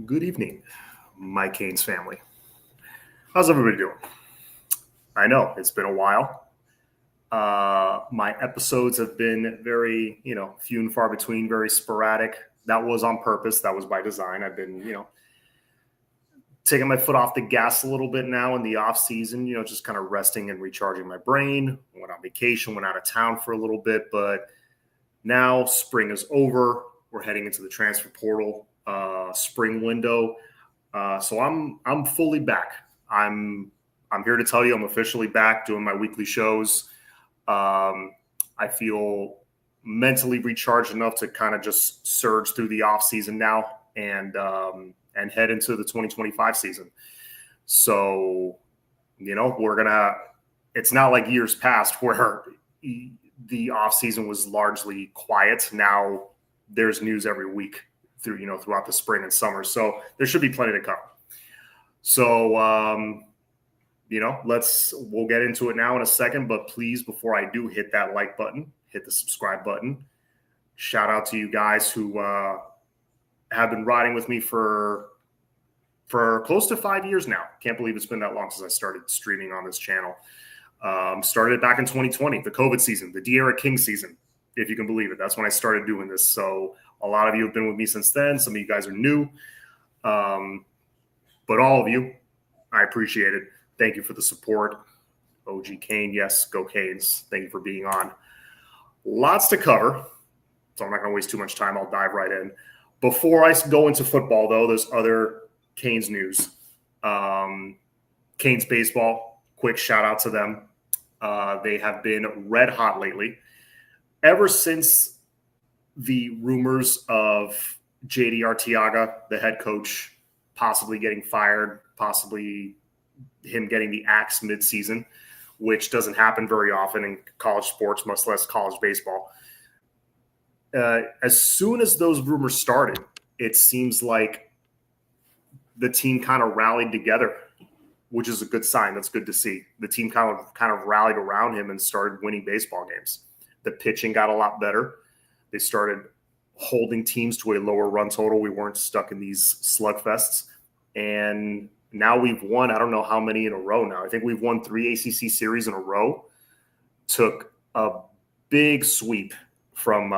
Good evening, my Canes family. How's everybody doing? I know it's been a while. My episodes have been very, few and far between, very sporadic. That was on purpose. That was by design. I've been, taking my foot off the gas a little bit now in the off season, just kind of resting and recharging my brain. Went on vacation, went out of town for a little bit, but now spring is over. We're heading into the transfer portal spring window. So I'm fully back. I'm here to tell you I'm officially back doing my weekly shows. I feel mentally recharged enough to kind of just surge through the off season now and head into the 2025 season. So, it's not like years past where the off season was largely quiet. Now there's news every week throughout the spring and summer. So there should be plenty to come. So, we'll get into it now in a second, but please, before I do, hit that like button, hit the subscribe button. Shout out to you guys who have been riding with me for close to 5 years now. Can't believe it's been that long since I started streaming on this channel. Started it back in 2020, the COVID season, the De'Ara King season, if you can believe it. That's when I started doing this. So a lot of you have been with me since then. Some of you guys are new. But all of you, I appreciate it. Thank you for the support. OG Kane, yes, go Canes. Thank you for being on. Lots to cover, so I'm not going to waste too much time. I'll dive right in. Before I go into football, though, there's other Canes news. Canes baseball, quick shout out to them. They have been red hot lately. Ever since the rumors of JD Arteaga, the head coach, possibly getting fired, possibly him getting the axe midseason, which doesn't happen very often in college sports, much less college baseball. As soon as those rumors started, it seems like the team kind of rallied together, which is a good sign. That's good to see. The team kind of rallied around him and started winning baseball games. The pitching got a lot better. They started holding teams to a lower run total. We weren't stuck in these slugfests. And now we've won, I don't know how many in a row now. I think we've won 3 ACC series in a row. Took a big sweep from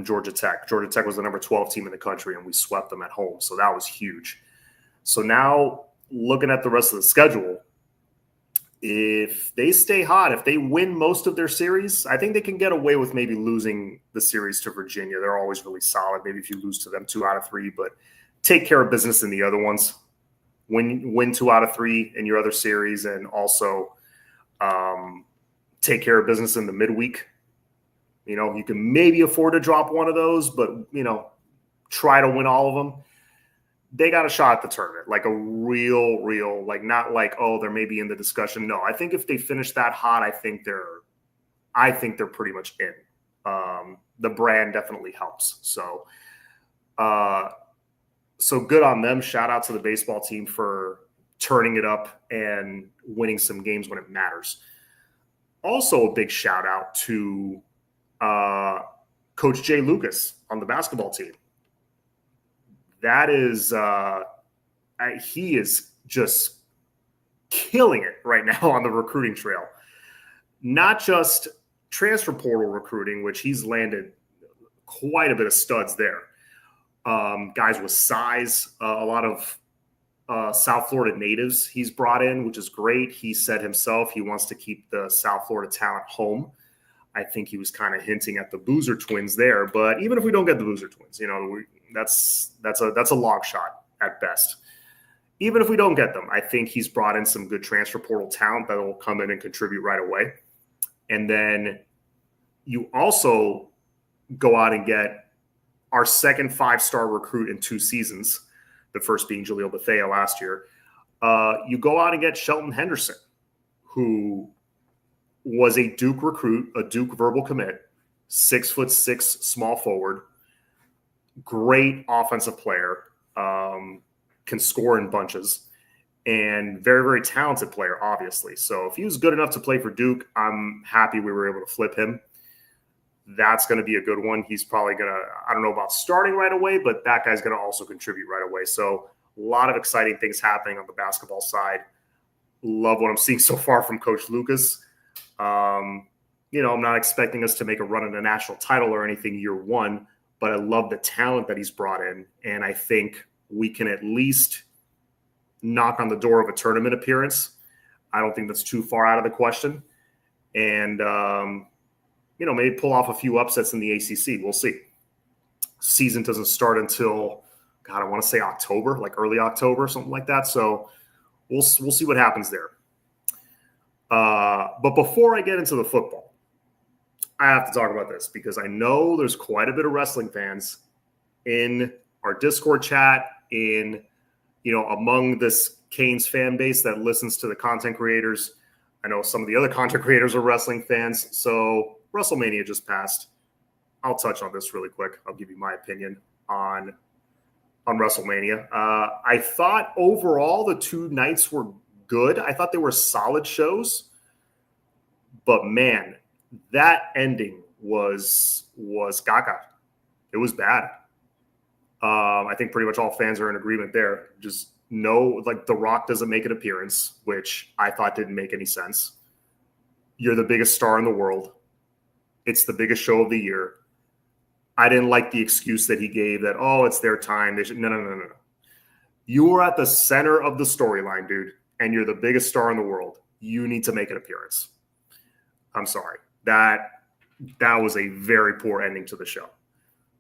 Georgia Tech. Georgia Tech was the number 12 team in the country, and we swept them at home. So that was huge. So now looking at the rest of the schedule, if they stay hot, if they win most of their series, I think they can get away with maybe losing the series to Virginia. They're always really solid. Maybe if you lose to them 2 out of 3, but take care of business in the other ones. Win 2 out of 3 in your other series, and also take care of business in the midweek. You can maybe afford to drop one of those, but, try to win all of them. They got a shot at the tournament, like a real, like not like, oh, they're maybe in the discussion. No, I think if they finish that hot, I think they're pretty much in. The brand definitely helps. So good on them. Shout out to the baseball team for turning it up and winning some games when it matters. Also a big shout out to Coach Jay Lucas on the basketball team. That is, he is just killing it right now on the recruiting trail. Not just transfer portal recruiting, which he's landed quite a bit of studs there. Guys with size, a lot of South Florida natives he's brought in, which is great. He said himself he wants to keep the South Florida talent home. I think he was kind of hinting at the Boozer twins there, but even if we don't get the Boozer twins, that's a long shot at best. Even if we don't get them, I think he's brought in some good transfer portal talent that will come in and contribute right away. And then you also go out and get our second 5-star recruit in 2 seasons, the first being Jaleel Bethea last year. You go out and get Shelton Henderson, who was a Duke recruit, a Duke verbal commit, 6'6" small forward, great offensive player, can score in bunches, and very, very talented player, obviously. So if he was good enough to play for Duke, I'm happy we were able to flip him. That's going to be a good one. He's probably going to, I don't know about starting right away, but that guy's going to also contribute right away. So A lot of exciting things happening on the basketball side. Love what I'm seeing so far from Coach Lucas. I'm not expecting us to make a run at a national title or anything year one, but I love the talent that he's brought in. And I think we can at least knock on the door of a tournament appearance. I don't think that's too far out of the question. And, maybe pull off a few upsets in the ACC. We'll see. Season doesn't start until, I want to say October, like early October, something like that. So we'll see what happens there. But before I get into the football, I have to talk about this because I know there's quite a bit of wrestling fans in our Discord chat, among this Canes fan base that listens to the content creators. I know some of the other content creators are wrestling fans. So WrestleMania just passed. I'll touch on this really quick. I'll give you my opinion on WrestleMania. I thought overall the two nights were good. I thought they were solid shows. But man, that ending was gaga. It was bad. I think pretty much all fans are in agreement there. Just The Rock doesn't make an appearance, which I thought didn't make any sense. You're the biggest star in the world. It's the biggest show of the year. I didn't like the excuse that he gave that, it's their time. They should. No. You were at the center of the storyline, dude, and you're the biggest star in the world. You need to make an appearance. I'm sorry. That was a very poor ending to the show.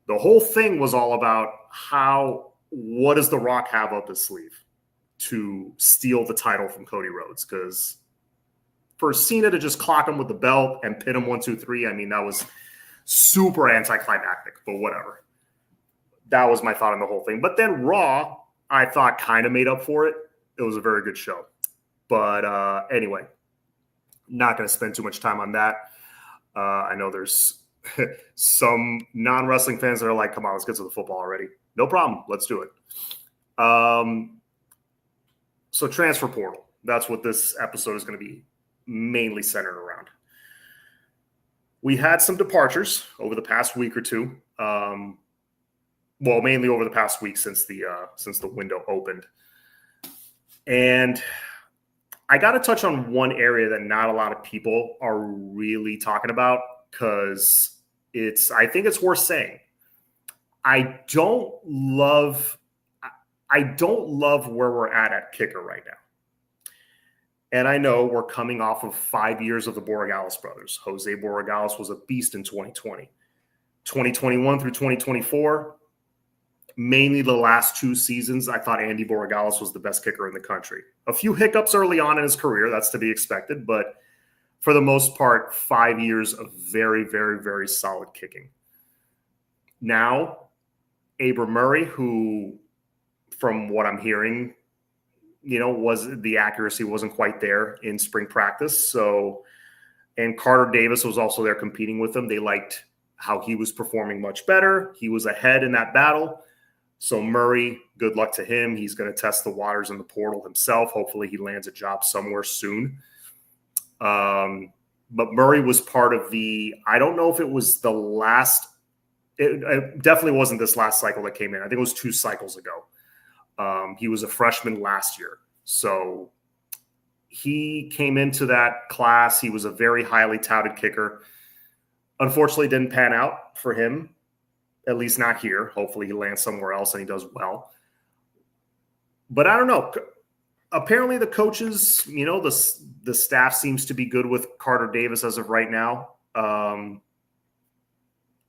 The whole thing was all about what does The Rock have up his sleeve to steal the title from Cody Rhodes? Because for Cena to just clock him with the belt and pin him 1, 2, 3, that was super anticlimactic, but whatever. That was my thought on the whole thing. But then Raw, I thought kind of made up for it. It was a very good show. But anyway, not going to spend too much time on that. I know there's some non-wrestling fans that are like, come on, let's get to the football already. No problem. Let's do it. So transfer portal. That's what this episode is going to be mainly centered around. We had some departures over the past week or two. Mainly over the past week since the window opened. And I got to touch on one area that not a lot of people are really talking about because I think it's worth saying. I don't love where we're at kicker right now. And I know we're coming off of 5 years of the Borregales brothers. Jose Borregales was a beast in 2020. 2021 through 2024, mainly the last 2 seasons, I thought Andy Borregales was the best kicker in the country. A few hiccups early on in his career, that's to be expected, but for the most part, 5 years of very, very, very solid kicking. Now, Abram Murray, who, from what I'm hearing, the accuracy wasn't quite there in spring practice. So, and Carter Davis was also there competing with him. They liked how he was performing much better. He was ahead in that battle. So Murray, good luck to him. He's going to test the waters in the portal himself. Hopefully he lands a job somewhere soon. But Murray was part of I don't know if it was the last, it definitely wasn't this last cycle that came in. I think it was 2 cycles ago. He was a freshman last year. So he came into that class. He was a very highly touted kicker. Unfortunately, didn't pan out for him, at least not here. Hopefully he lands somewhere else and he does well. But I don't know. Apparently the coaches, the staff seems to be good with Carter Davis as of right now.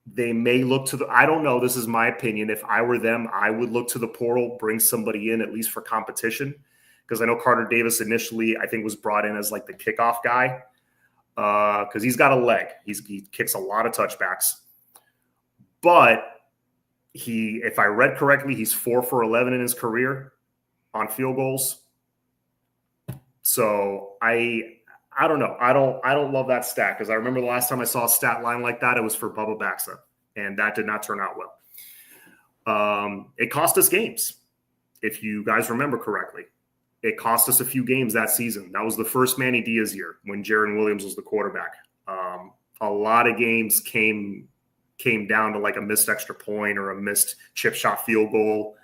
They may look to I don't know. This is my opinion. If I were them, I would look to the portal, bring somebody in at least for competition. Because I know Carter Davis initially, I think, was brought in as like the kickoff guy. Because he's got a leg. He kicks a lot of touchbacks. But if I read correctly, he's 4 for 11 in his career on field goals. So I don't know. I don't love that stat because I remember the last time I saw a stat line like that, it was for Bubba Baxa, and that did not turn out well. It cost us games, if you guys remember correctly. It cost us a few games that season. That was the first Manny Diaz year when Jaron Williams was the quarterback. A lot of games came down to like a missed extra point or a missed chip shot field goal.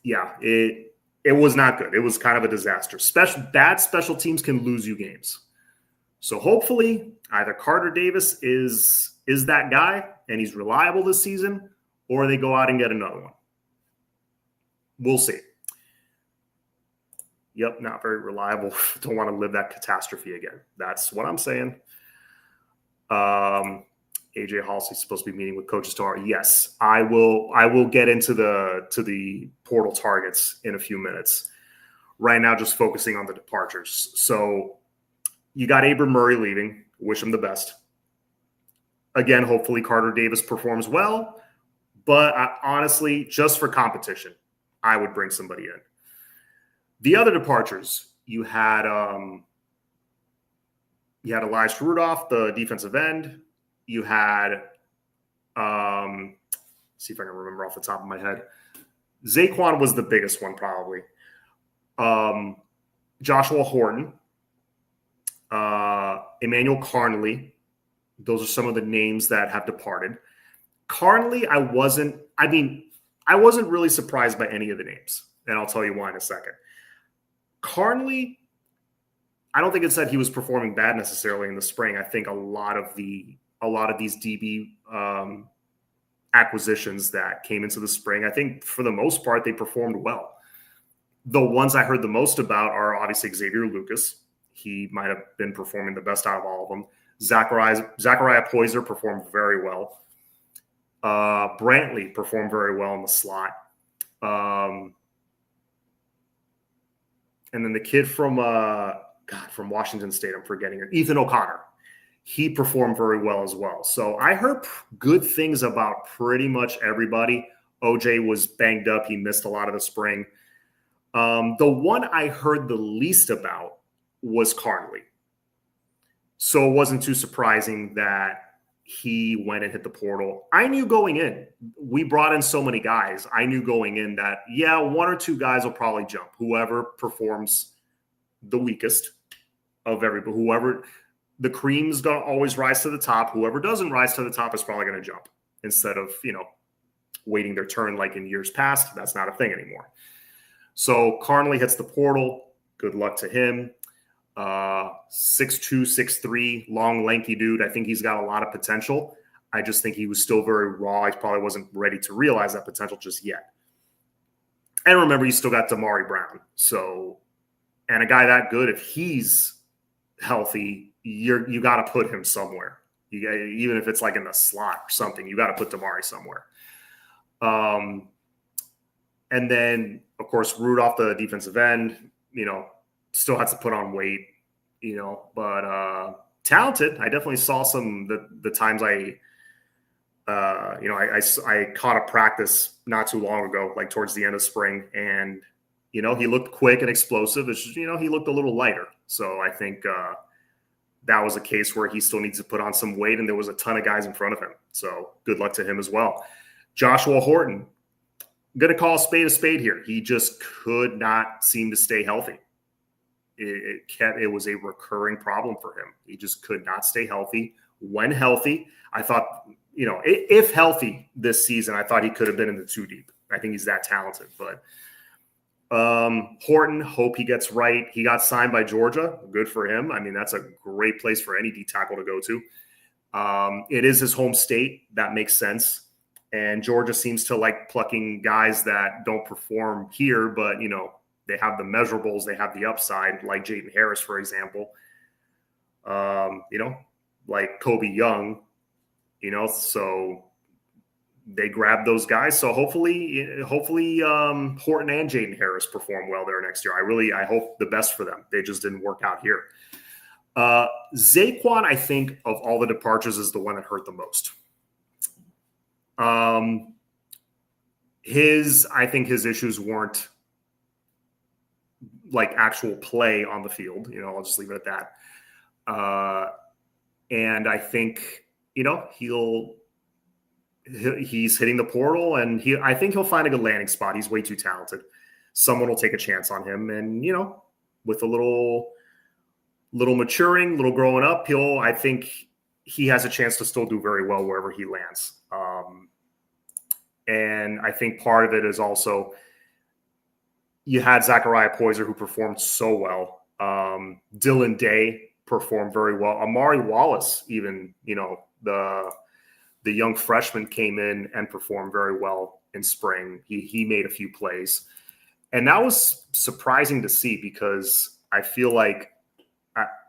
yeah, it was not good. It was kind of a disaster. Bad special teams can lose you games. So hopefully either Carter Davis is that guy and he's reliable this season, or they go out and get another one. We'll see. Yep, not very reliable. Don't want to live that catastrophe again. That's what I'm saying. AJ Haulcy is supposed to be meeting with coaches tomorrow. Yes, I will get into the portal targets in a few minutes. Right now, just focusing on the departures. So you got Abram Murray leaving. Wish him the best. Again, hopefully Carter Davis performs well. But honestly, just for competition, I would bring somebody in. The other departures, you had Elias Rudolph, the defensive end. You had, see if I can remember off the top of my head. Zaquan was the biggest one, probably. Joshua Horton, Emmanuel Carnley. Those are some of the names that have departed. Carnley, I wasn't really surprised by any of the names, and I'll tell you why in a second. Carnley, I don't think it said he was performing bad necessarily in the spring. I think a lot of these DB acquisitions that came into the spring, I think for the most part they performed well. The ones I heard the most about are obviously Xavier Lucas. He might have been performing the best out of all of them. Zachariah Poyser performed very well. Brantley performed very well in the slot. And then the kid from Washington State, I'm forgetting it, Ethan O'Connor. He performed very well as well. So I heard good things about pretty much everybody. OJ was banged up. He missed a lot of the spring. The one I heard the least about was Carnley. So it wasn't too surprising that he went and hit the portal. I knew going in, we brought in so many guys. I knew going in that, yeah, one or two guys will probably jump. Whoever performs the weakest of everybody, whoever, the cream's going to always rise to the top. Whoever doesn't rise to the top is probably going to jump instead of, waiting their turn like in years past. That's not a thing anymore. So Carnley hits the portal. Good luck to him. 6'2", 6'3", long, lanky dude. I think he's got a lot of potential. I just think he was still very raw. He probably wasn't ready to realize that potential just yet. And remember, you still got Damari Brown. So, and a guy that good, if he's healthy, you got to put him somewhere. Even if it's like in the slot or something, you got to put Damari somewhere. And then, of course, Rudolph, the defensive end, still has to put on weight, but talented. I definitely saw some the times I caught a practice not too long ago, like towards the end of spring, and he looked quick and explosive. It's just, he looked a little lighter. So I think that was a case where he still needs to put on some weight, and there was a ton of guys in front of him. So good luck to him as well. Joshua Horton, I'm going to call a spade here. He just could not seem to stay healthy. It was a recurring problem for him. He just could not stay healthy. When healthy, I thought, if healthy this season, I thought he could have been in the 2 deep. I think he's that talented. But Horton, hope he gets right. He got signed by Georgia. Good for him. I mean, that's a great place for any D tackle to go to. It is his home state. That makes sense. And Georgia seems to like plucking guys that don't perform here, but, they have the measurables, they have the upside, like Jayden Harris, for example. Like Kobe Young, so they grab those guys. So hopefully Horton and Jayden Harris perform well there next year. I hope the best for them. They just didn't work out here. Zaquan, I think, of all the departures, is the one that hurt the most. I think his issues weren't like actual play on the field. I'll just leave it at that. And I think, he's hitting the portal, and I think he'll find a good landing spot. He's way too talented. Someone will take a chance on him, and, with a little maturing, little growing up, I think he has a chance to still do very well wherever he lands. And I think part of it is also You had Zachariah Poyser, who performed so well. Dylan Day performed very well. Amari Wallace, even, the young freshman, came in and performed very well in spring. He made a few plays. And that was surprising to see because I feel like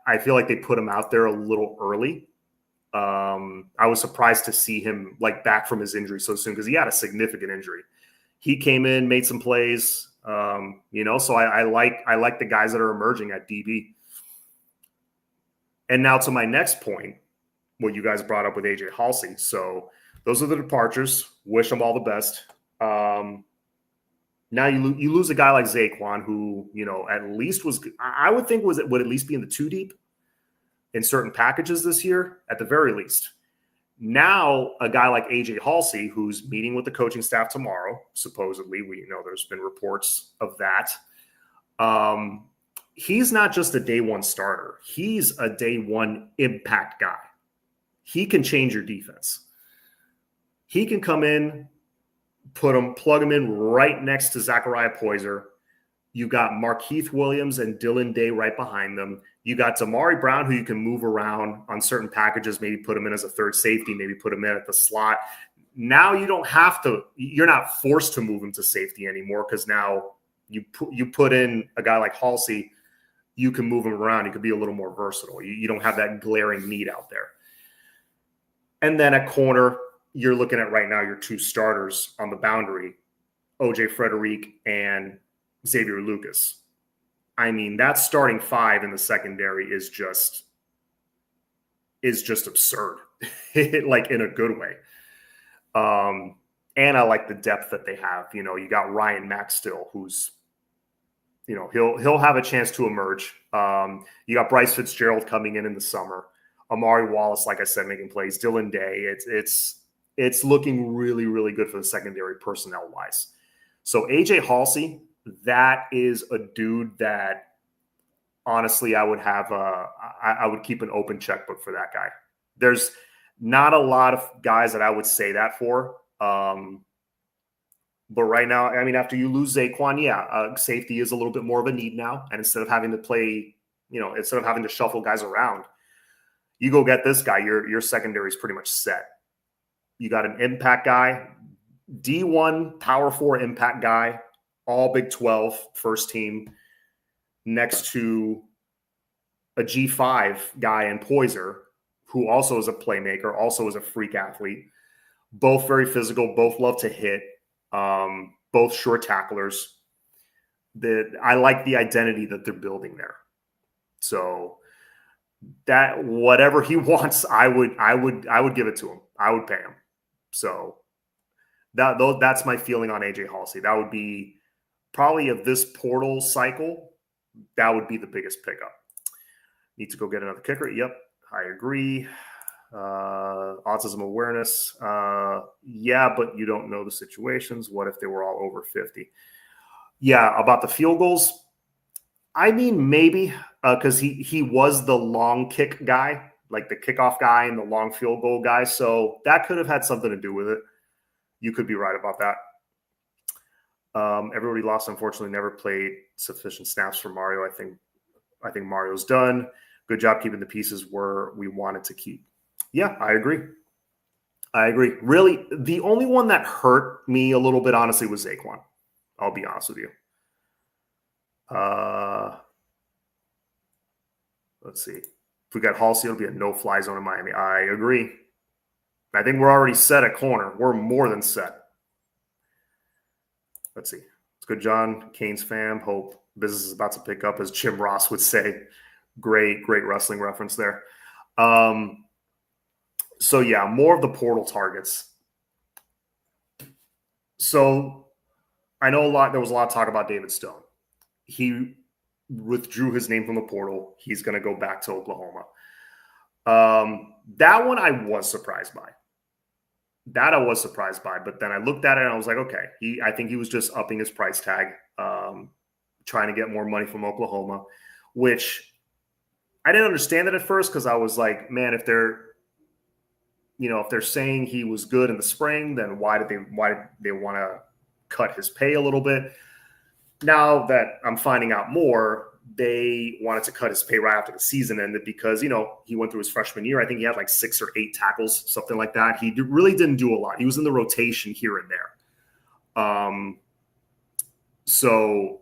they put him out there a little early. I was surprised to see him back from his injury so soon because he had a significant injury. He came in, made some plays, so I like the guys that are emerging at DB. And now to my next point, what you guys brought up with AJ Haulcy. So those are the departures. Wish them all the best. Now you lose a guy like Zaquan, who, at least I would think would at least be in the 2 deep in certain packages this year, at the very least. Now, a guy like AJ Haulcy, who's meeting with the coaching staff tomorrow, supposedly, we know there's been reports of that. He's not just a day one starter. He's a day one impact guy. He can change your defense. He can come in, plug him in right next to Zachariah Poyser. You got Markeith Williams and Dylan Day right behind them. You got Damari Brown, who you can move around on certain packages, maybe put him in as a third safety, maybe put him in at the slot. Now you don't have to, you're not forced to move him to safety anymore because now you put in a guy like Haulcy, you can move him around. He could be a little more versatile. You don't have that glaring need out there. And then at corner, you're looking at right now your 2 starters on the boundary, OJ Frederick and Xavier Lucas. I mean, that starting 5 in the secondary is just absurd, in a good way. And I like the depth that they have. You got Ryan Mack still, who's, he'll have a chance to emerge. You got Bryce Fitzgerald coming in the summer. Amari Wallace, like I said, making plays. Dylan Day. It's looking really, really good for the secondary personnel wise. So AJ Haulcy, that is a dude that honestly I would have I would keep an open checkbook for that guy. There's not a lot of guys that I would say that for. But right now, I mean, after you lose Zaquan, safety is a little bit more of a need now. And instead of having to play, instead of having to shuffle guys around, you go get this guy, your secondary is pretty much set. You got an impact guy, D1 Power 4 impact guy, all Big 12 first team, next to a G5 guy in Poyser, who also is a playmaker, also is a freak athlete. Both very physical, both love to hit, both short tacklers. I like the identity that they're building there. So that whatever he wants, I would give it to him. I would pay him. So that's my feeling on AJ Haulcy. That would be probably of this portal cycle, that would be the biggest pickup. Need to go get another kicker. Yep, I agree. Autism awareness. Yeah, but you don't know the situations. What if they were all over 50? Yeah, about the field goals. I mean, maybe because he was the long kick guy, like the kickoff guy and the long field goal guy. So that could have had something to do with it. You could be right about that. Everybody lost, unfortunately, never played sufficient snaps for Mario. I think Mario's done. Good job keeping the pieces where we wanted to keep. Yeah, I agree. Really, the only one that hurt me a little bit, honestly, was Zaquan. I'll be honest with you. Let's see. If we got Haulcy, it'll be a no-fly zone in Miami. I agree. I think we're already set at corner. We're more than set. Let's see. It's good, John. Canes fam. Hope business is about to pick up, as Jim Ross would say. Great wrestling reference there. So, yeah, more of the portal targets. So, I know there was a lot of talk about David Stone. He withdrew his name from the portal. He's going to go back to Oklahoma. That one I was surprised by. But then I looked at it and I was like, okay, I think he was just upping his price tag, trying to get more money from Oklahoma, which I didn't understand it at first because I was like, man, if they're saying he was good in the spring, then why did they want to cut his pay a little bit? now that I'm finding out more, they wanted to cut his pay right after the season ended because, he went through his freshman year. I think he had like 6 or 8 tackles, something like that. He really didn't do a lot. He was in the rotation here and there. So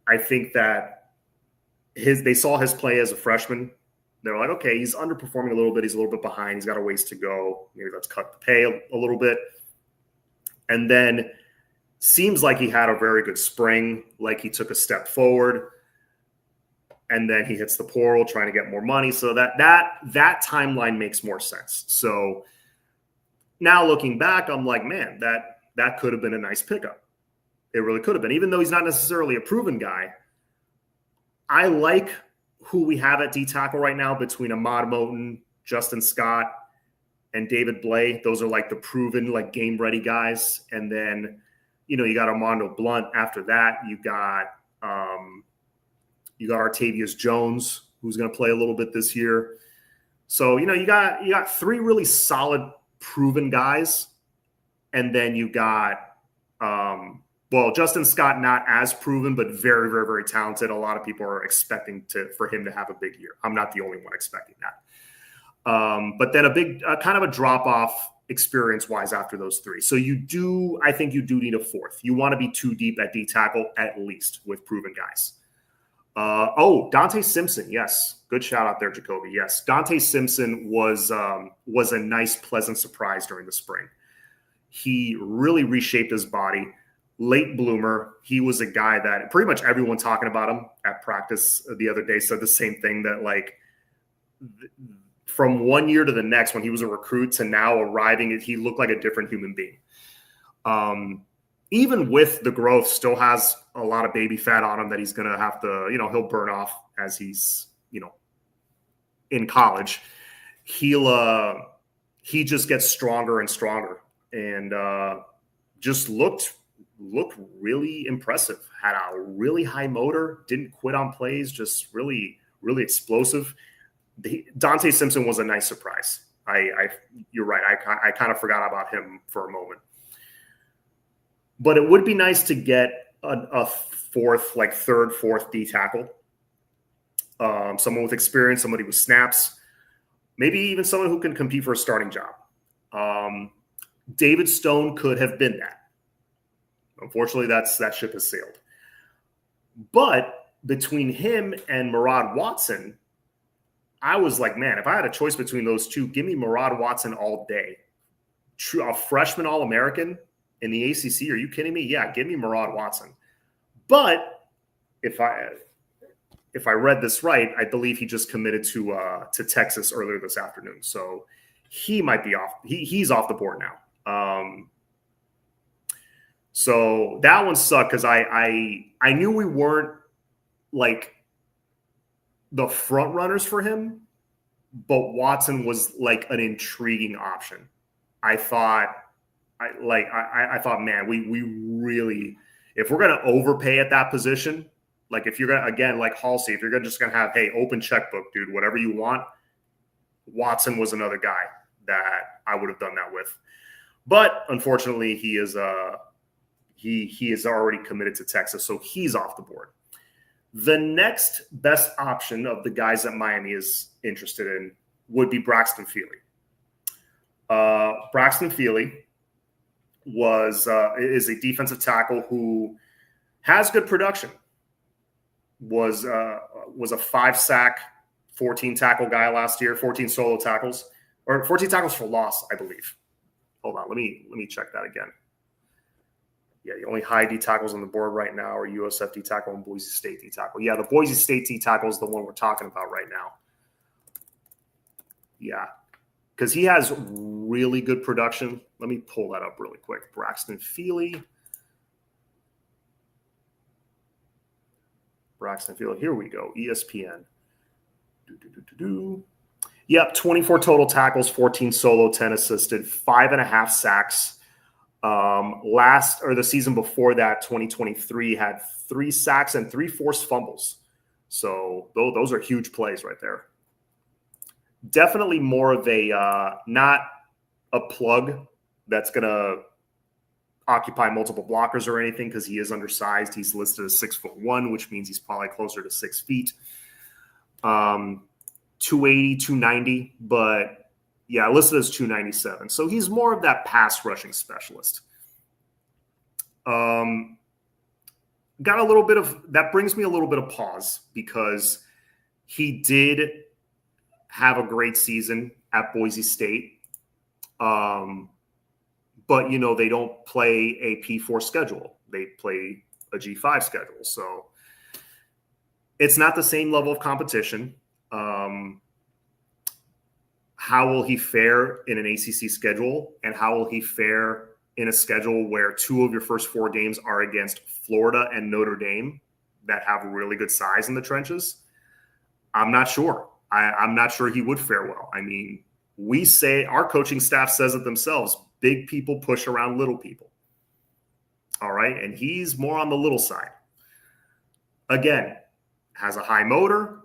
I think that they saw his play as a freshman. They're like, okay, he's underperforming a little bit. He's a little bit behind. He's got a ways to go. Maybe let's cut the pay a little bit. And then seems like he had a very good spring, like he took a step forward. And then he hits the portal trying to get more money. So that timeline makes more sense. So now looking back, I'm like, man, that could have been a nice pickup. It really could have been. Even though he's not necessarily a proven guy, I like who we have at D tackle right now between Ahmad Moten, Justin Scott, and David Blay. Those are like the proven, like game-ready guys. And then, you got Armando Blunt after that. You got Artavius Jones, who's going to play a little bit this year. So, you got 3 really solid proven guys. And then you got Justin Scott, not as proven, but very, very, very talented. A lot of people are expecting for him to have a big year. I'm not the only one expecting that. But then a big kind of a drop-off experience-wise after those 3. So I think you do need a 4th. You want to be 2 deep at D tackle at least with proven guys. Dante Simpson. Yes. Good shout out there, Jacoby. Yes. Dante Simpson was a nice, pleasant surprise during the spring. He really reshaped his body. Late bloomer. He was a guy that pretty much everyone talking about him at practice the other day said the same thing, that like from one year to the next, when he was a recruit to now arriving, he looked like a different human being. Even with the growth, still has a lot of baby fat on him that he's going to have to, he'll burn off as he's, in college. He just gets stronger and stronger, and just looked really impressive. Had a really high motor, didn't quit on plays, just really, really explosive. Dante Simpson was a nice surprise. You're right. I kind of forgot about him for a moment. But it would be nice to get a 4th, like 3rd, 4th D tackle. Someone with experience, somebody with snaps, maybe even someone who can compete for a starting job. David Stone could have been that. Unfortunately, that ship has sailed. But between him and Murad Watson, I was like, man, if I had a choice between those 2, give me Murad Watson all day. A freshman All-American in the ACC, are you kidding me? Yeah, give me Murad Watson. But if I read this right, I believe he just committed to Texas earlier this afternoon. So he might be off. He's off the board now. So that one sucked because I knew we weren't like the front runners for him, but Watson was like an intriguing option. I thought, man, we really, if we're gonna overpay at that position, like if you're gonna, again, like Haulcy, if you're just gonna have, hey, open checkbook, dude, whatever you want, Watson was another guy that I would have done that with. But unfortunately, he is already committed to Texas, so he's off the board. The next best option of the guys that Miami is interested in would be Braxton Feely. Braxton Feely is a defensive tackle who has good production. Was a 5-sack, 14 tackle guy last year, 14 solo tackles, or 14 tackles for loss, I believe. Hold on, let me check that again. Yeah, the only high D tackles on the board right now are USF D tackle and Boise State D tackle. Yeah, the Boise State D tackle is the one we're talking about right now. Yeah, because he has really good production. Let me pull that up really quick. Braxton Feely. Here we go. ESPN. Yep, 24 total tackles, 14 solo, 10 assisted, 5.5 sacks. The season before that, 2023, had 3 sacks and 3 forced fumbles. So those are huge plays right there. Definitely more of a not a plug that's gonna occupy multiple blockers or anything because he is undersized. He's listed as 6'1", which means he's probably closer to 6 feet. 280, 290, but yeah, listed as 297. So he's more of that pass rushing specialist. Got a little bit of, that brings me a little bit of pause because he did have a great season at Boise State. But, you know, they don't play a P4 schedule. They play a G5 schedule. So it's not the same level of competition. How will he fare in an ACC schedule? And how will he fare in a schedule where 2 of your first 4 games are against Florida and Notre Dame that have really good size in the trenches? I'm not sure. I'm not sure he would fare well. I mean, we say, our coaching staff says it themselves, big people push around little people. All right. And he's more on the little side. Again, has a high motor,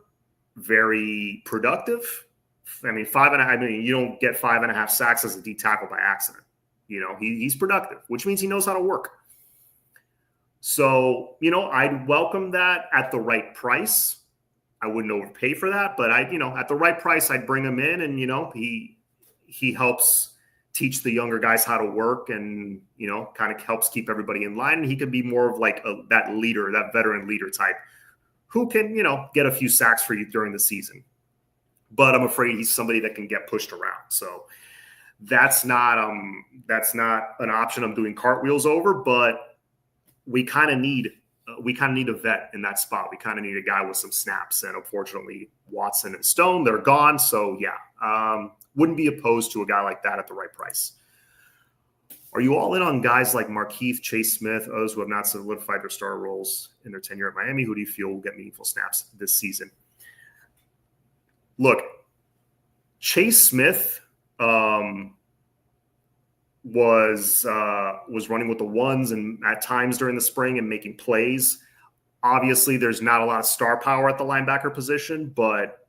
very productive. I mean, you don't get 5.5 sacks as a D tackle by accident. You know, he's productive, which means he knows how to work. So, you know, I'd welcome that at the right price. I wouldn't overpay for that, but at the right price, I'd bring him in, and, you know, he helps teach the younger guys how to work, and, you know, kind of helps keep everybody in line. And he could be more of like that leader, that veteran leader type who can, you know, get a few sacks for you during the season. But I'm afraid he's somebody that can get pushed around. So that's not an option I'm doing cartwheels over, but we kind of need a vet in that spot. We kind of need a guy with some snaps. And unfortunately, Watson and Stone, they're gone. So yeah, wouldn't be opposed to a guy like that at the right price. Are you all in on guys like Markeith, Chase Smith, others who have not solidified their starter roles in their tenure at Miami? Who do you feel will get meaningful snaps this season? Look, Chase Smith was running with the ones and at times during the spring and making plays. Obviously, there's not a lot of star power at the linebacker position, but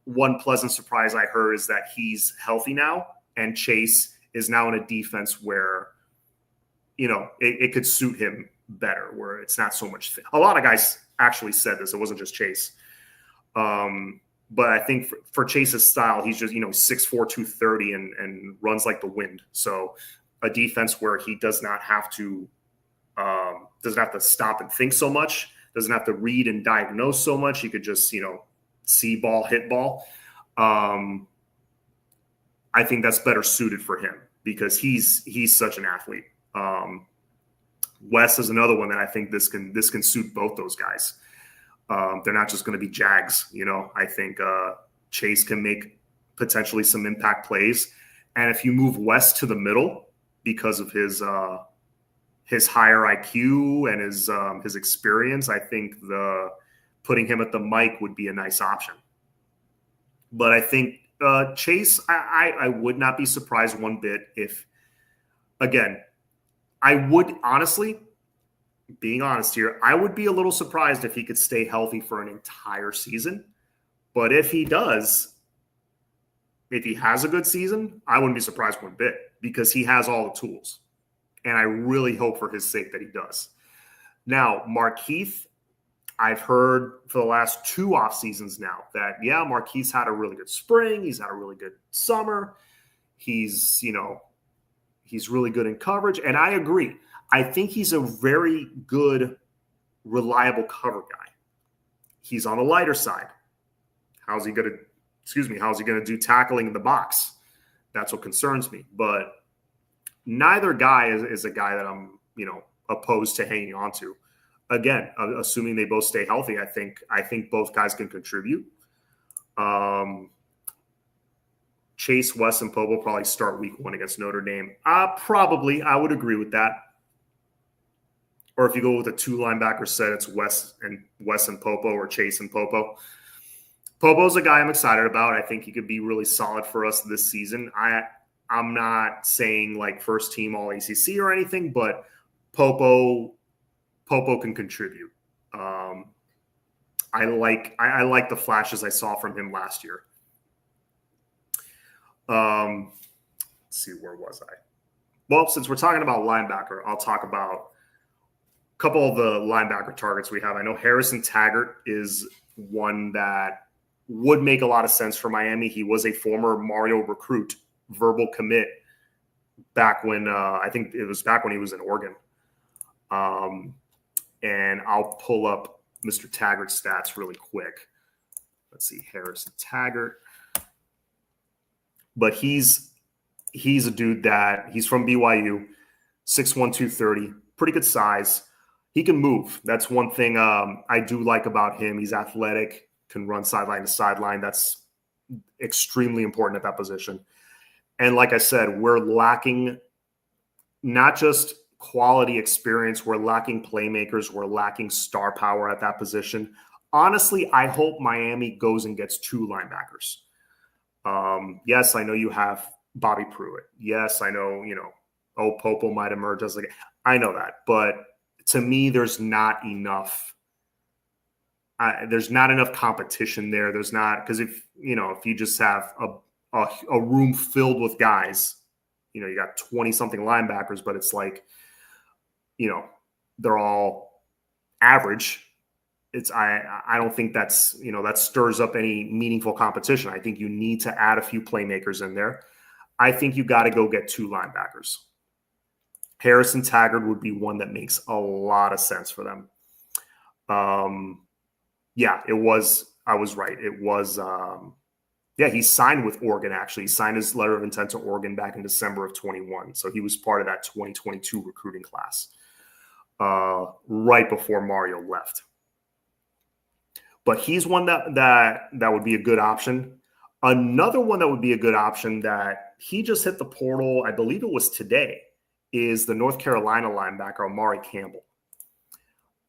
one pleasant surprise I heard is that he's healthy now, and Chase is now in a defense where, you know, it could suit him better, where it's not so much. A lot of guys actually said this. It wasn't just Chase. But I think for Chase's style, he's just, you know, 6'4", 230 and runs like the wind. So a defense where he does not have to stop and think so much, doesn't have to read and diagnose so much. He could just, you know, see ball, hit ball. I think that's better suited for him because he's such an athlete. Wes is another one that I think this can suit both those guys. They're not just going to be Jags. You know, I think Chase can make potentially some impact plays. And if you move West to the middle because of his higher IQ and his experience, I think putting him at the mic would be a nice option. But I think Chase, I would not be surprised one bit if, again, I would honestly – being honest here, I would be a little surprised if he could stay healthy for an entire season. But if he does, if he has a good season, I wouldn't be surprised one bit because he has all the tools. And I really hope for his sake that he does. Now, Markeith, I've heard for the last 2 off seasons now that, yeah, Markeith's had a really good spring. He's had a really good summer. He's, you know, he's really good in coverage. And I agree. I think he's a very good, reliable cover guy. He's on the lighter side. How's he going to do tackling in the box? That's what concerns me. But neither guy is a guy that I'm, you know, opposed to hanging on to. Again, assuming they both stay healthy, I think both guys can contribute. Chase, Wes, and Pope will probably start week 1 against Notre Dame. Probably, I would agree with that. Or if you go with a 2 linebacker set, it's Wes and Popo or Chase and Popo. Popo's a guy I'm excited about. I think he could be really solid for us this season. I'm not saying like first team all ACC or anything, but Popo can contribute. I like the flashes I saw from him last year. Let's see, where was I? Well, since we're talking about linebacker, I'll talk about a couple of the linebacker targets we have. I know Harrison Taggart is one that would make a lot of sense for Miami. He was a former Mario recruit, verbal commit back when I think it was back when he was in Oregon. And I'll pull up Mr. Taggart's stats really quick. Let's see, Harrison Taggart. But he's a dude that he's from BYU, 6'1", 230, pretty good size. He can move. That's one thing I do like about him. He's athletic, can run sideline to sideline. That's extremely important at that position. And like I said, we're lacking not just quality experience, we're lacking playmakers, we're lacking star power at that position. Honestly, I hope Miami goes and gets 2 linebackers. Yes, I know you have Bobby Pruitt. Yes, I know, Popo might emerge as like, I know that, but to me, there's not enough. There's not enough competition there. There's not, because if you just have a room filled with guys, you got 20 something linebackers, but it's like, they're all average. I don't think that's, that stirs up any meaningful competition. I think you need to add a few playmakers in there. I think you got to go get 2 linebackers. Harrison Taggart would be one that makes a lot of sense for them. Yeah, it was, I was right. It was, he signed with Oregon, actually. He signed his letter of intent to Oregon back in December of 21. So he was part of that 2022 recruiting class right before Mario left. But he's one that would be a good option. Another one that would be a good option that he just hit the portal, I believe it was today, is the North Carolina linebacker, Amari Campbell.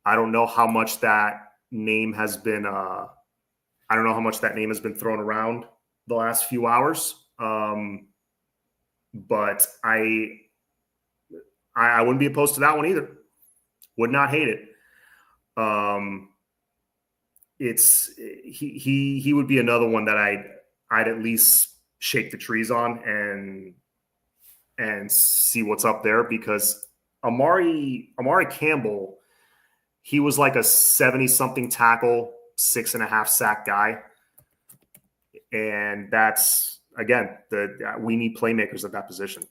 I don't know how much that name has been thrown around the last few hours. But I wouldn't be opposed to that one either. Would not hate it. He would be another one that I'd at least shake the trees on and see what's up there, because Amari Campbell, he was like a 70-something tackle, 6.5 sack guy. And that's, again, we need playmakers at that position.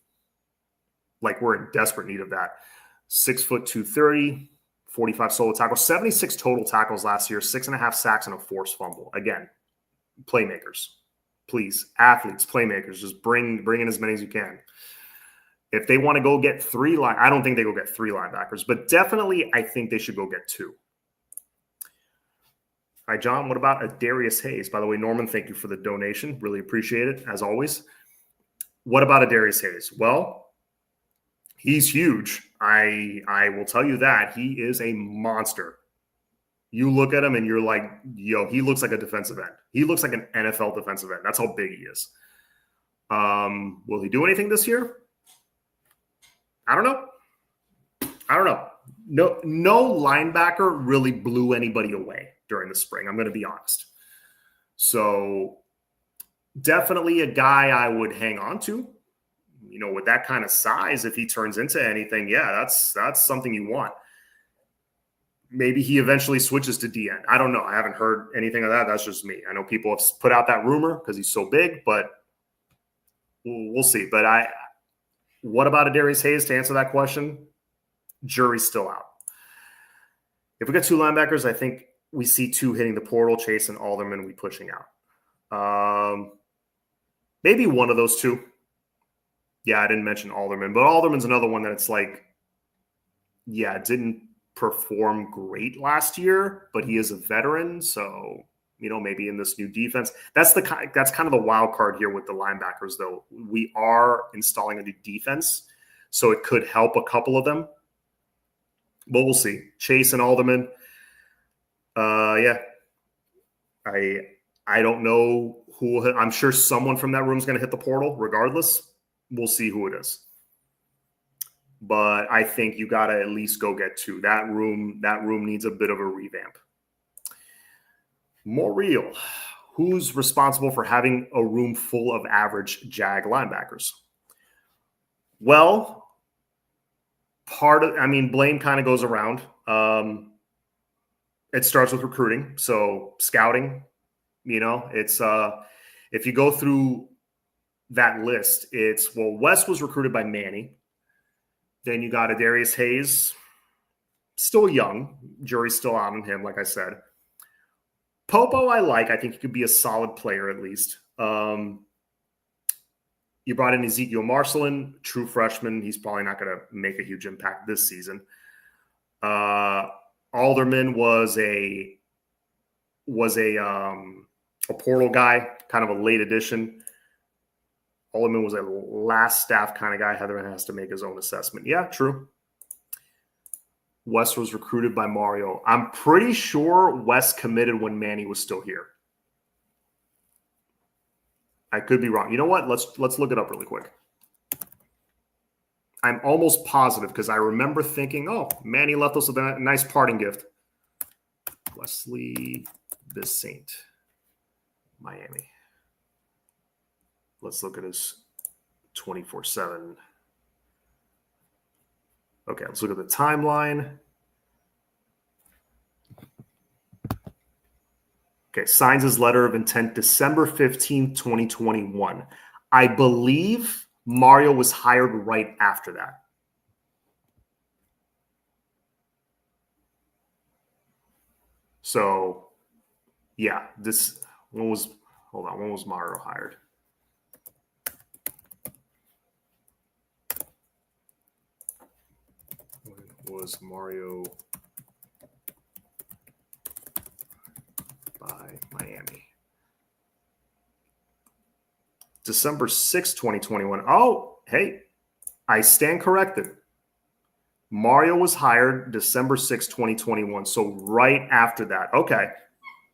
Like, we're in desperate need of that. 6', 230, 45 solo tackles, 76 total tackles last year, 6.5 sacks and a forced fumble. Again, playmakers, please. Athletes, playmakers, just bring in as many as you can. If they want to go get 3 I don't think they go get 3 linebackers, but definitely I think they should go get 2. Hi, John. What about a Darius Hayes? By the way, Norman, thank you for the donation. Really appreciate it, as always. What about a Darius Hayes? Well, he's huge. I will tell you that. He is a monster. You look at him and you're like, yo, he looks like a defensive end. He looks like an NFL defensive end. That's how big he is. Will he do anything this year? I don't know. No linebacker really blew anybody away during the spring. I'm going to be honest. So definitely a guy I would hang on to. With that kind of size, if he turns into anything, yeah, that's something you want. Maybe he eventually switches to DN. I don't know. I haven't heard anything of that. That's just me. I know people have put out that rumor because he's so big, but we'll see. But what about a Darius Hayes, to answer that question? Jury's still out. If we got 2 linebackers, I think we see 2 hitting the portal, Chase and Alderman, we pushing out. Maybe one of those 2. Yeah, I didn't mention Alderman, but Alderman's another one that it's like, yeah, didn't perform great last year, but he is a veteran, so maybe in this new defense. That's kind of the wild card here with the linebackers, though. We are installing a new defense, so it could help a couple of them. But we'll see. Chase and Alderman. Yeah. I don't know who. I'm sure someone from that room is going to hit the portal regardless. We'll see who it is. But I think you got to at least go get 2. That room needs a bit of a revamp. More real. Who's responsible for having a room full of average Jag linebackers? Well, blame kind of goes around. It starts with recruiting. So scouting, it's if you go through that list, Wes was recruited by Manny. Then you got Adarius Hayes, still young. Jury's still out on him, like I said. Popo, I think he could be a solid player at least. You brought in Ezekiel Marcelin, true freshman. He's probably not going to make a huge impact this season. Alderman was a portal guy, kind of a late addition. Alderman was a last staff kind of guy. Heather has to make his own assessment. Yeah, true. Wes was recruited by Mario. I'm pretty sure Wes committed when Manny was still here. I could be wrong. You know what? Let's look it up really quick. I'm almost positive because I remember thinking, oh, Manny left us with a nice parting gift. Wesley Saint, Miami. Let's look at his 24/7. Okay, let's look at the timeline. Okay, signs his letter of intent December 15th, 2021. I believe Mario was hired right after that. So, yeah, when was Mario hired? When was Mario by Miami? December 6th, 2021. Oh, hey, I stand corrected. Mario was hired December 6th, 2021. So right after that. Okay.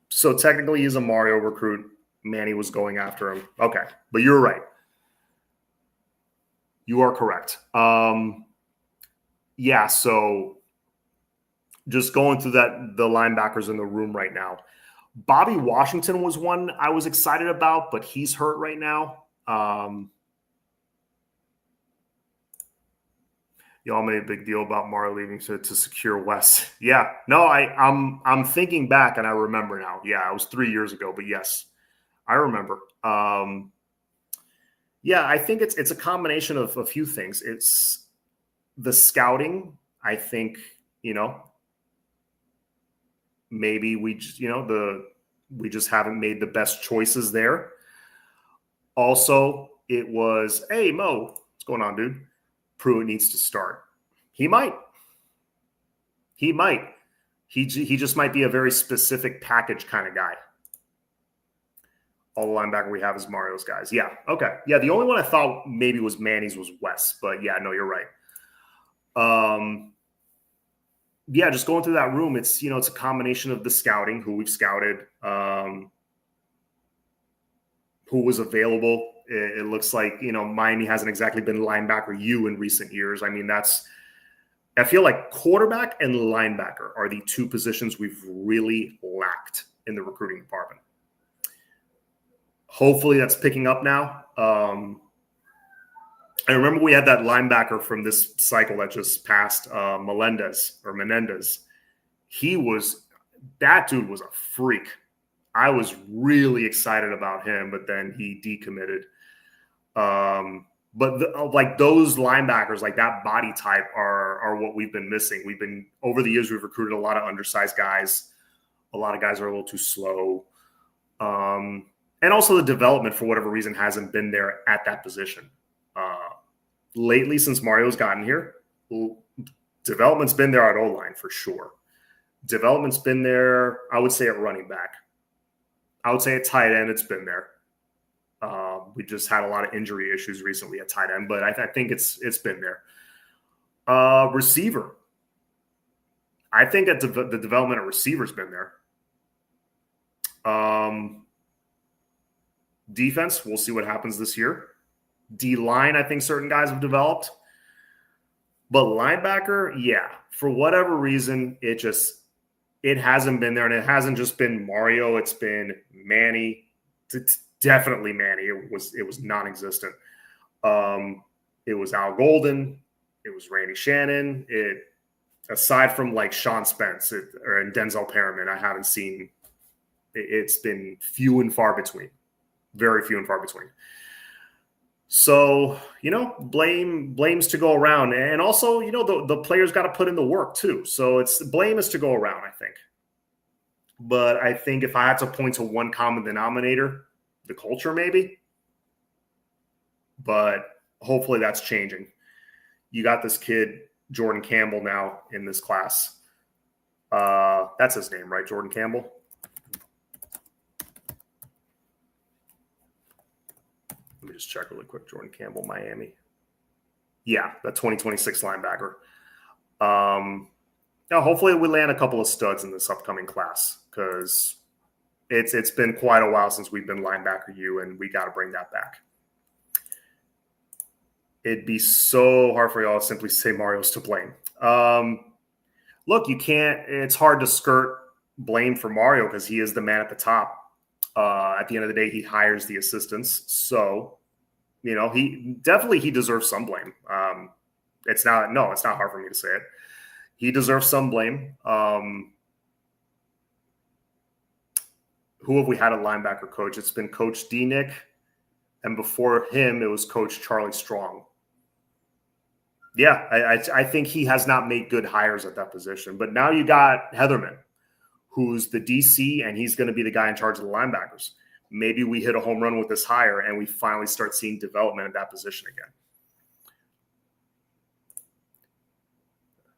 So technically he's a Mario recruit. Manny was going after him. Okay. But you're right. You are correct. Yeah, so just going through the linebackers in the room right now. Bobby Washington was one I was excited about, but he's hurt right now. Y'all made a big deal about Mario leaving to secure Wes. Yeah, no, I'm thinking back and I remember now. Yeah, it was 3 years ago, but yes, I remember. Yeah, I think it's a combination of a few things. It's the scouting. I think maybe we just haven't made the best choices there. Also, it was, hey Mo, what's going on, dude? Pruitt needs to start. He might. He just might be a very specific package kind of guy. All the linebacker we have is Mario's guys. Yeah, okay. Yeah, the only one I thought maybe was Manny's was Wes, but yeah, no, you're right. Yeah, just going through that room, it's it's a combination of the scouting, who we've scouted, who was available. It looks like Miami hasn't exactly been linebacker U in recent years. I mean, I feel like quarterback and linebacker are the two positions we've really lacked in the recruiting department. Hopefully that's picking up now. I remember we had that linebacker from this cycle that just passed, Menendez. That dude was a freak. I was really excited about him, but then he decommitted. But those linebackers, like that body type, are what we've been missing. Over the years, we've recruited a lot of undersized guys. A lot of guys are a little too slow. And also the development, for whatever reason, hasn't been there at that position. Lately, since Mario's gotten here, development's been there at O-line for sure. Development's been there, I would say, at running back. I would say at tight end, it's been there. We just had a lot of injury issues recently at tight end, but I think it's been there. Receiver. I think that the development of receiver's been there. Defense, we'll see what happens this year. D-line, I think certain guys have developed. But linebacker, yeah, for whatever reason, it hasn't been there. And it hasn't just been Mario. It's been Manny. It's definitely Manny. It was non-existent. It was Al Golden. It was Randy Shannon. Aside from like Sean Spence and Denzel Perriman, I haven't seen. It's been few and far between, very few and far between. So, blames to go around. And also, the players got to put in the work too. So blame is to go around, I think. But I think if I had to point to one common denominator, the culture maybe. But hopefully that's changing. You got this kid, Jordan Campbell, now in this class. That's his name, right? Jordan Campbell. Let me just check really quick. Jordan Campbell, Miami. Yeah, the 2026 linebacker. Now, hopefully we land a couple of studs in this upcoming class because it's been quite a while since we've been linebacker U, and we got to bring that back. It'd be so hard for y'all to simply say Mario's to blame. Look, you can't – it's hard to skirt blame for Mario because he is the man at the top. At the end of the day, he hires the assistants. So, he deserves some blame. It's not hard for me to say it. He deserves some blame. Who have we had a linebacker coach? It's been Coach D-Nick, and before him, it was Coach Charlie Strong. Yeah, I think he has not made good hires at that position. But now you got Heatherman, who's the DC, and he's going to be the guy in charge of the linebackers. Maybe we hit a home run with this hire, and we finally start seeing development at that position again.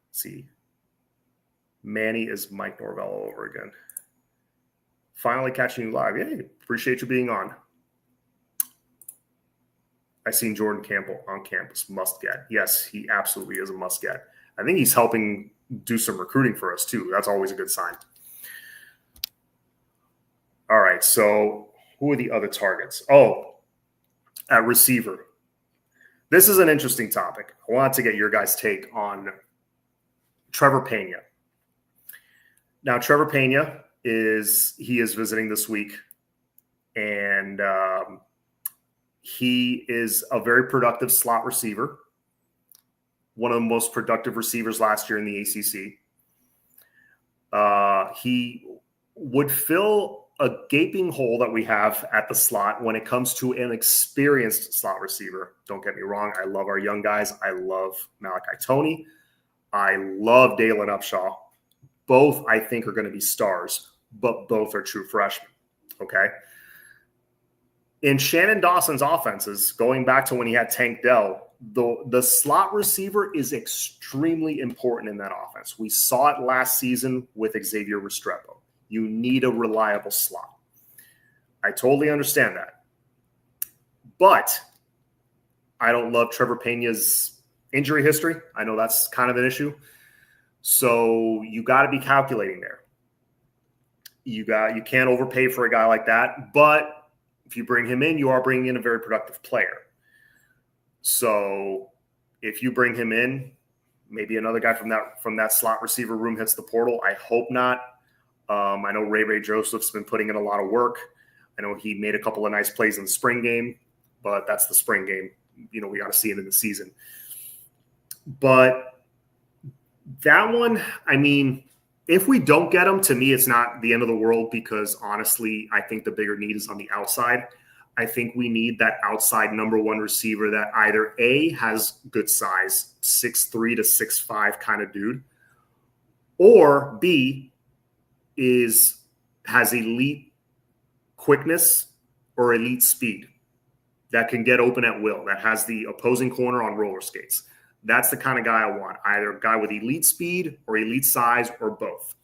Let's see. Manny is Mike Norvell all over again. Finally catching you live. Yeah, appreciate you being on. I seen Jordan Campbell on campus. Must get. Yes, he absolutely is a must get. I think he's helping do some recruiting for us too. That's always a good sign. All right, so who are the other targets? Oh, at receiver. This is an interesting topic. I wanted to get your guys' take on Trevor Pena. Now, Trevor Pena is visiting this week, and he is a very productive slot receiver, one of the most productive receivers last year in the ACC. He would fill a gaping hole that we have at the slot when it comes to an experienced slot receiver. Don't get me wrong. I love our young guys. I love Malachi Toney. I love Dalen Upshaw. Both, I think, are going to be stars, but both are true freshmen. Okay. In Shannon Dawson's offenses, going back to when he had Tank Dell, the slot receiver is extremely important in that offense. We saw it last season with Xavier Restrepo. You need a reliable slot. I totally understand that. But I don't love Trevor Pena's injury history. I know that's kind of an issue. So you got to be calculating there. You can't overpay for a guy like that, but if you bring him in, you are bringing in a very productive player. So if you bring him in, maybe another guy from that slot receiver room hits the portal. I hope not. I know Ray Joseph's been putting in a lot of work. I know he made a couple of nice plays in the spring game, but that's the spring game. We got to see it in the season. But that one, I mean, if we don't get him, to me, it's not the end of the world because, honestly, I think the bigger need is on the outside. I think we need that outside number one receiver that either A, has good size, 6'3" to 6'5" kind of dude, or B, has elite quickness or elite speed that can get open at will, that has the opposing corner on roller skates. That's the kind of guy I want, either a guy with elite speed or elite size or both.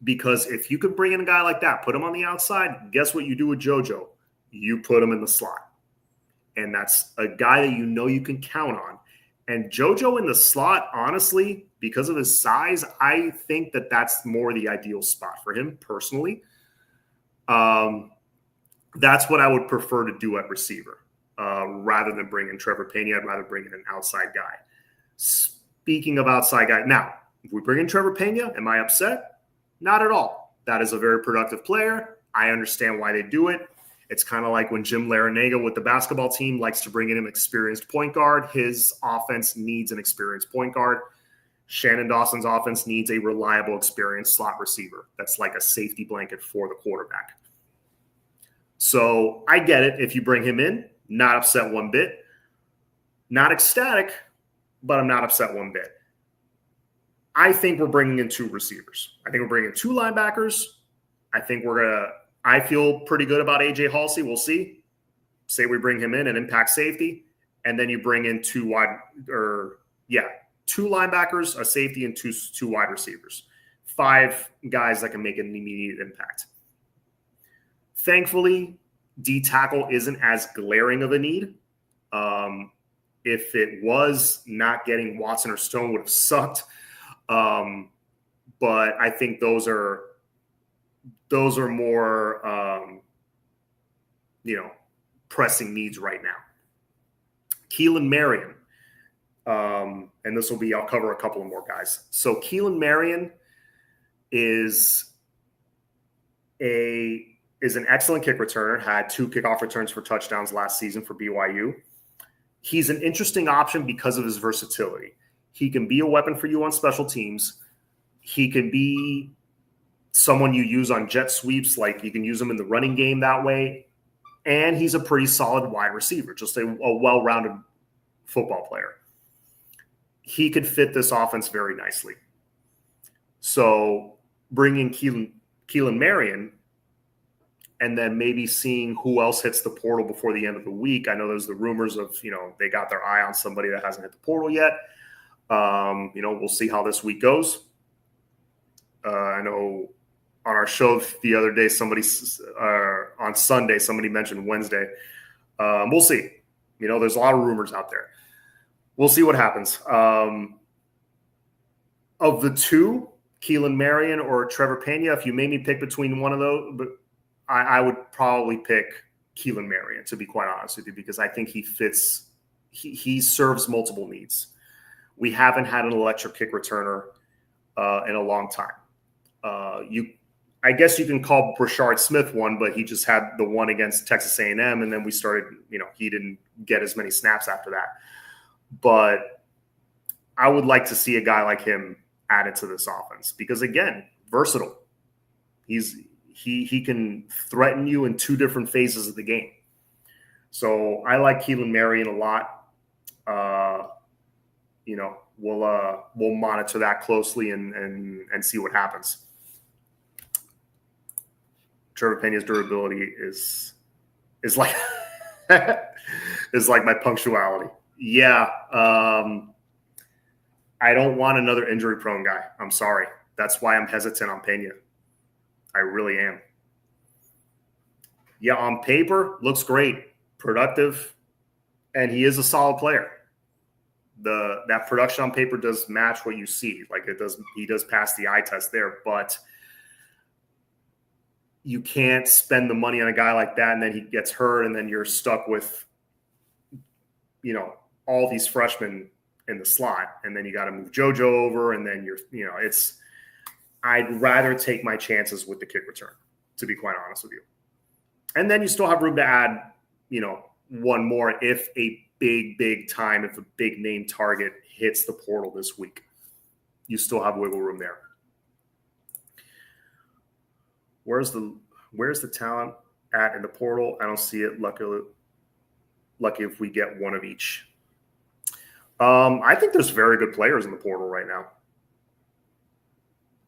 Because if you could bring in a guy like that, put him on the outside, guess what you do with JoJo? You put him in the slot. And that's a guy that you can count on. And JoJo in the slot, honestly, because of his size, I think that that's more the ideal spot for him personally. That's what I would prefer to do at receiver. Rather than bring in Trevor Pena, I'd rather bring in an outside guy. Speaking of outside guy, now, if we bring in Trevor Pena, am I upset? Not at all. That is a very productive player. I understand why they do it. It's kind of like when Jim Larinaga with the basketball team likes to bring in an experienced point guard. His offense needs an experienced point guard. Shannon Dawson's offense needs a reliable, experienced slot receiver. That's like a safety blanket for the quarterback. So I get it if you bring him in, not upset one bit. Not ecstatic, but I'm not upset one bit. I think we're bringing in 2 receivers. I think we're bringing in 2 linebackers. I feel pretty good about AJ Haulcy. We'll see. Say we bring him in and impact safety, and then you bring in 2 linebackers, a safety, and two wide receivers. 5 guys that can make an immediate impact. Thankfully, D tackle isn't as glaring of a need. If it was, not getting Watson or Stone would have sucked. But I think those are more, pressing needs right now. Keelan Marion. And this will be, I'll cover a couple of more guys. So Keelan Marion is an excellent kick returner, had 2 kickoff returns for touchdowns last season for BYU. He's an interesting option because of his versatility. He can be a weapon for you on special teams. He can be someone you use on jet sweeps, like you can use him in the running game that way. And he's a pretty solid wide receiver, just a well-rounded football player. He could fit this offense very nicely. So bringing Keelan Marion and then maybe seeing who else hits the portal before the end of the week. I know there's the rumors of, they got their eye on somebody that hasn't hit the portal yet. We'll see how this week goes. I know on our show the other day, on Sunday, somebody mentioned Wednesday. We'll see. There's a lot of rumors out there. We'll see what happens. Of the 2, Keelan Marion or Trevor Pena, if you made me pick between one of those, but I would probably pick Keelan Marion, to be quite honest with you, because I think he fits. He serves multiple needs. We haven't had an electric kick returner in a long time. I guess you can call Brashard Smith one, but he just had the one against Texas A&M, and then we started, he didn't get as many snaps after that. But I would like to see a guy like him added to this offense because, again, versatile. He can threaten you in 2 different phases of the game. So I like Keelan Marion a lot. We'll monitor that closely and see what happens. Trevor Pena's durability is like is like my punctuality. Yeah. I don't want another injury-prone guy. I'm sorry. That's why I'm hesitant on Pena. I really am. Yeah, on paper, looks great, productive, and he is a solid player. That production on paper does match what you see. Like it does, he does pass the eye test there, but you can't spend the money on a guy like that and then he gets hurt and then you're stuck with, all these freshmen in the slot, and then you got to move JoJo over, and then I'd rather take my chances with the kick return, to be quite honest with you. And then you still have room to add, one more if a big name target hits the portal this week. You still have wiggle room there. Where's the talent at in the portal? I don't see it. Lucky if we get one of each. I think there's very good players in the portal right now.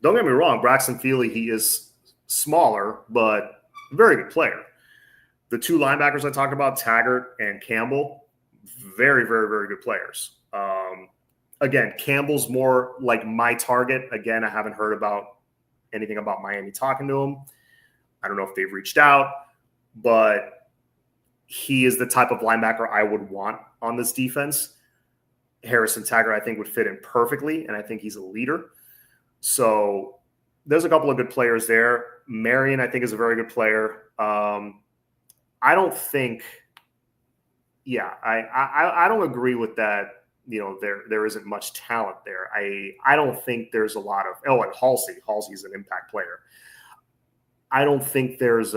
Don't get me wrong, Braxton Feely, he is smaller, but very good player. The 2 linebackers I talked about, Taggart and Campbell, very, very, very good players. Again, Campbell's more like my target. Again, I haven't heard about anything about Miami talking to him. I don't know if they've reached out, but he is the type of linebacker I would want on this defense. Harrison Taggart, I think, would fit in perfectly, and I think he's a leader. So there's a couple of good players there. Marion, I think, is a very good player. I don't think – I don't agree with that. There isn't much talent there. I don't think there's a lot of – and Haulcy. Halsey's an impact player. I don't think there's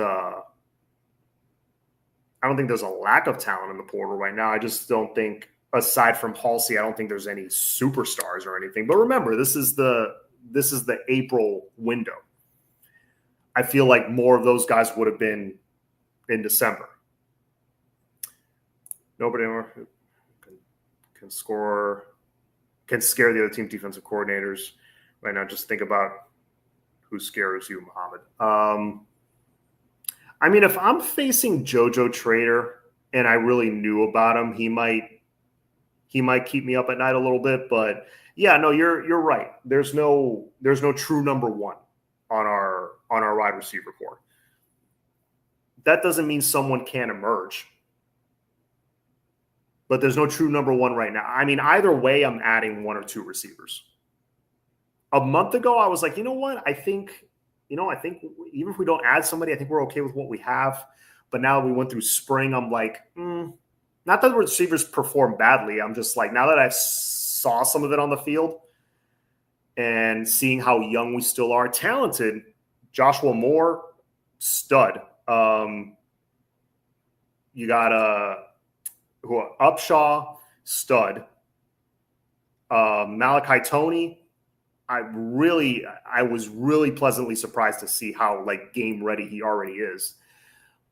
I don't think there's a lack of talent in the portal right now. I just don't think, aside from Haulcy, I don't think there's any superstars or anything. But remember, this is the April window. I feel like more of those guys would have been in December. Nobody can scare the other team defensive coordinators right now. Just think about who scares you, Muhammad. I mean, if I'm facing JoJo Trader and I really knew about him, he might keep me up at night a little bit. But yeah, no, you're right. There's no true number one on our wide receiver core. That doesn't mean someone can't emerge, but there's no true number one right now. I mean, either way, I'm adding one or two receivers. A month ago, I was like, you know what? I think even if we don't add somebody, I think we're okay with what we have. But now we went through spring, I'm like, not that the receivers perform badly. I'm just like, now that I saw some of it on the field and seeing how young we still are, talented, Joshua Moore, stud. You got Upshaw, stud. Malachi Toney, I was really pleasantly surprised to see how like game ready he already is.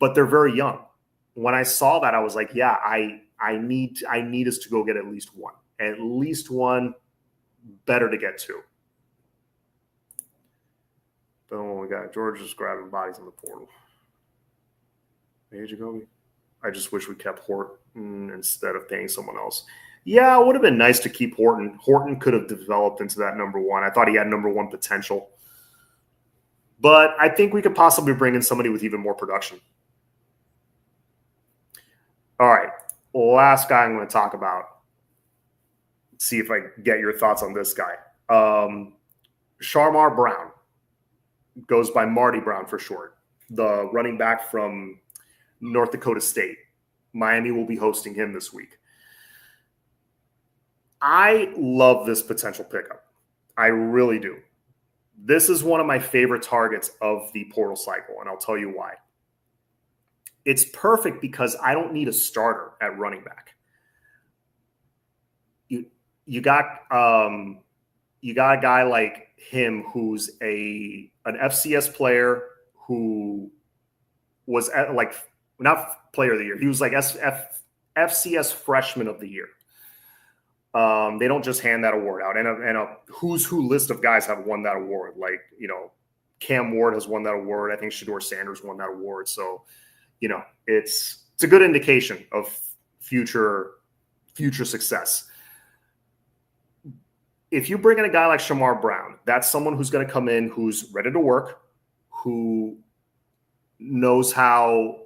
But they're very young. When I saw that, I was like, yeah, I need us to go get at least one. At least one, better to get two. Boom, we got George just grabbing bodies in the portal. AJ Haulcy. I just wish we kept Horton instead of paying someone else. Yeah, it would have been nice to keep Horton. Horton could have developed into that number one. I thought he had number one potential. But I think we could possibly bring in somebody with even more production. All right, last guy I'm going to talk about. Let's see if I get your thoughts on this guy. Shamar Brown. Goes by Marty Brown for short. The running back from North Dakota State. Miami will be hosting him this week. I love this potential pickup. I really do. This is one of my favorite targets of the portal cycle, and I'll tell you why. It's perfect because I don't need a starter at running back. You got a guy like him who's an FCS player who was not player of the year. He was like FCS freshman of the year. They don't just hand that award out. And a who's who list of guys have won that award. Like, Cam Ward has won that award. I think Shedeur Sanders won that award. So, it's a good indication of future success. If you bring in a guy like Shamar Brown, that's someone who's going to come in, who's ready to work, who knows how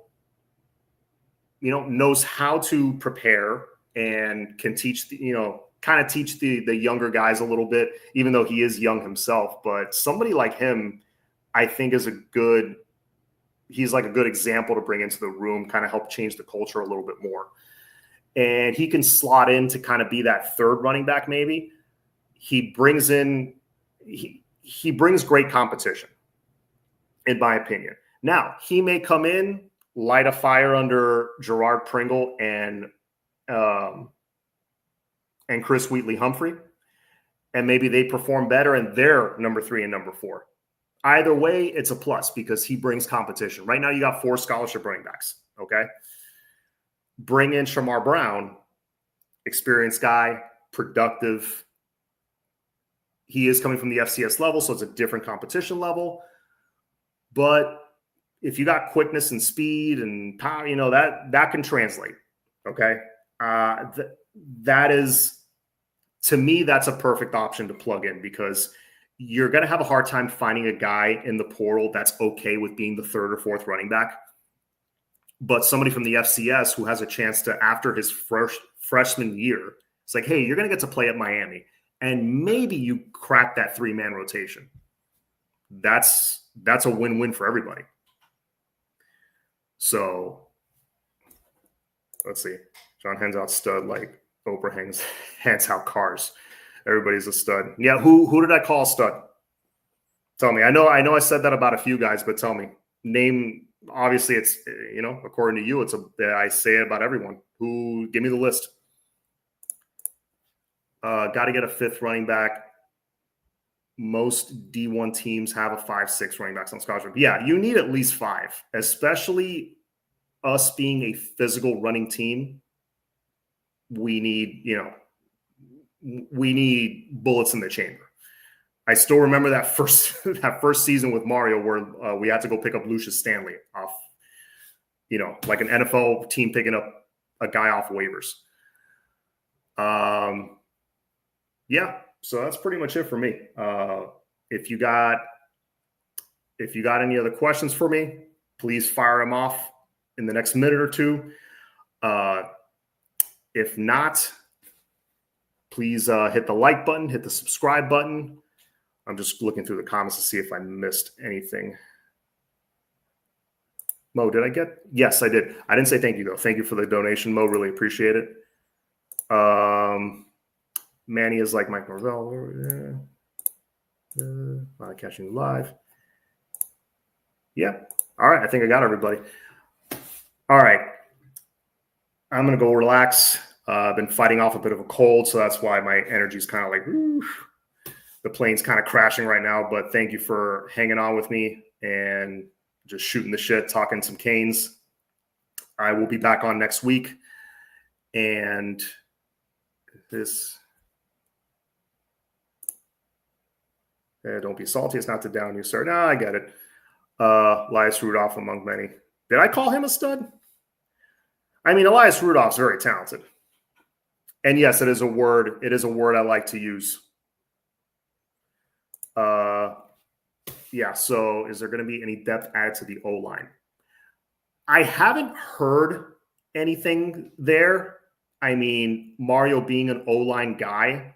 to prepare and can teach kind of teach the younger guys a little bit, even though he is young himself. But somebody like him, I think, he's like a good example to bring into the room, kind of help change the culture a little bit more. And he can slot in to kind of be that third running back maybe. He brings great competition, in my opinion. Now, he may come in, light a fire under Gerard Pringle and Chris Wheatley-Humphrey, and maybe they perform better and they're number 3 and number 4. Either way, it's a plus because he brings competition. Right now, you got 4 scholarship running backs, okay? Bring in Shamar Brown, experienced guy, productive. He is coming from the FCS level, so it's a different competition level. But if you got quickness and speed and power, that can translate, okay? That is, to me, that's a perfect option to plug in because you're going to have a hard time finding a guy in the portal that's okay with being the 3rd or 4th running back. But somebody from the FCS who has a chance to, after his first freshman year, it's like, hey, you're going to get to play at Miami. And maybe you crack that 3-man rotation. That's a win-win for everybody. So let's see. John hands out stud like Oprah hands out cars. Everybody's a stud. Yeah, who did I call stud? Tell me. I know I said that about a few guys, but tell me. Name obviously it's, according to you, I say it about everyone. Give me the list. Got to get a fifth running back. Most D1 teams have a 5-6 running backs on scholarship. Yeah, you need at least 5, especially us being a physical running team. We need bullets in the chamber. I still remember that first season with Mario where we had to go pick up Lucius Stanley off, like an NFL team picking up a guy off waivers. Yeah, so that's pretty much it for me. If you got any other questions for me, please fire them off in the next minute or two. If not, please hit the like button, hit the subscribe button. I'm just looking through the comments to see if I missed anything. Mo, did I get? Yes, I did. I didn't say thank you, though. Thank you for the donation, Mo. Really appreciate it. Manny is like Mike Norvell. Not catching you live. Yeah. All right. I think I got everybody. All right. I'm going to go relax. I've been fighting off a bit of a cold, so that's why my energy is kind of like, whew. The plane's kind of crashing right now, but thank you for hanging on with me and just shooting the shit, talking some Canes. I will be back on next week. And don't be salty. It's not to down you, sir. No, I get it. Elias Rudolph among many. Did I call him a stud? I mean, Elias Rudolph's very talented. And yes, it is a word. It is a word I like to use. Yeah, so is there going to be any depth added to the O-line? I haven't heard anything there. I mean, Mario being an O-line guy,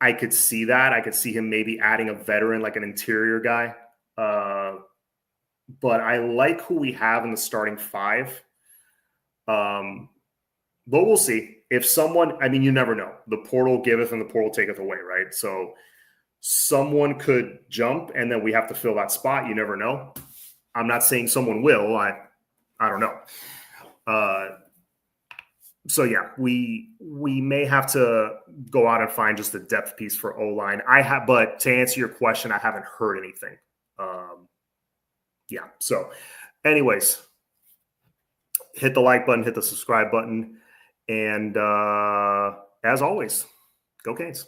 I could see that. I could see him maybe adding a veteran, like an interior guy. But I like who we have in the starting 5. But we'll see. If someone, I mean, you never know. The portal giveth and the portal taketh away, right? So someone could jump and then we have to fill that spot. You never know. I'm not saying someone will. I don't know. So yeah, we may have to go out and find just a depth piece for O-line. But to answer your question, I haven't heard anything. Yeah. So anyways, hit the like button, hit the subscribe button. And as always, go Canes.